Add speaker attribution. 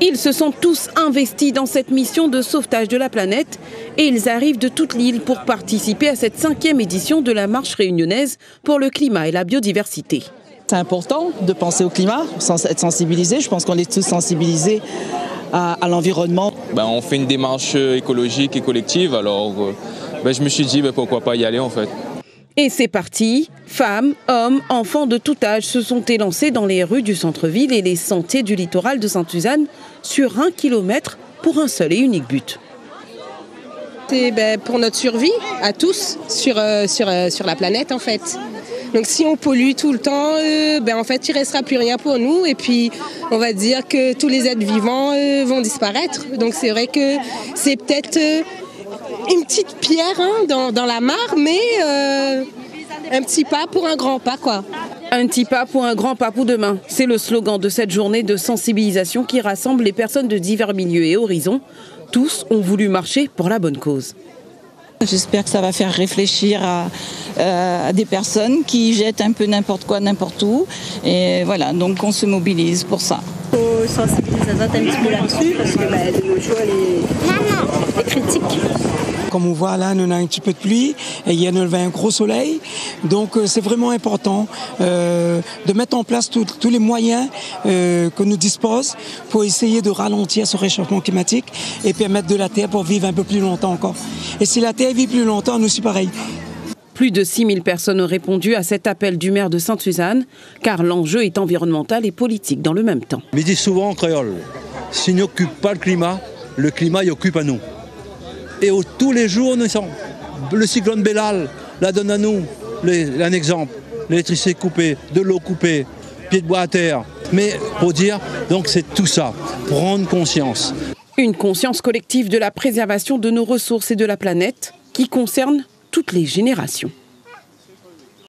Speaker 1: Ils se sont tous investis dans cette mission de sauvetage de la planète et ils arrivent de toute l'île pour participer à cette 5e édition de la marche réunionnaise pour le climat et la biodiversité.
Speaker 2: C'est important de penser au climat, être sensibilisé. Je pense qu'on est tous sensibilisés à l'environnement.
Speaker 3: On fait une démarche écologique et collective, alors je me suis dit pourquoi pas y aller en fait.
Speaker 1: Et c'est parti, femmes, hommes, enfants de tout âge se sont élancés dans les rues du centre-ville et les sentiers du littoral de Sainte-Suzanne sur 1 kilomètre pour un seul et unique but.
Speaker 4: C'est pour notre survie à tous sur la planète en fait. Donc si on pollue tout le temps, en fait il ne restera plus rien pour nous et puis on va dire que tous les êtres vivants vont disparaître. Donc c'est vrai que c'est peut-être une petite pierre dans la mare, mais un petit pas pour un grand pas quoi.
Speaker 1: Un petit pas pour un grand pas pour demain. C'est le slogan de cette journée de sensibilisation qui rassemble les personnes de divers milieux et horizons. Tous ont voulu marcher pour la bonne cause.
Speaker 2: J'espère que ça va faire réfléchir à des personnes qui jettent un peu n'importe quoi, n'importe où. Et voilà, donc on se mobilise pour ça.
Speaker 5: Il faut sensibiliser un petit peu là-dessus parce que de nos jours, les critiques.
Speaker 6: Comme on voit là, on a un petit peu de pluie et il y a un gros soleil. Donc c'est vraiment important de mettre en place tous les moyens que nous disposons pour essayer de ralentir ce réchauffement climatique et permettre de la terre pour vivre un peu plus longtemps encore. Et si la terre vit plus longtemps, nous aussi pareil.
Speaker 1: Plus de 6000 personnes ont répondu à cet appel du maire de Sainte-Suzanne, car l'enjeu est environnemental et politique dans le même temps.
Speaker 7: Mais dit souvent en créole, si on n'occupe pas le climat y occupe à nous. Et tous les jours, nous sommes. Le cyclone Bellal la donne à nous. Un exemple, l'électricité coupée, de l'eau coupée, pied de bois à terre. Mais pour dire, donc c'est tout ça, prendre conscience.
Speaker 1: Une conscience collective de la préservation de nos ressources et de la planète qui concerne toutes les générations.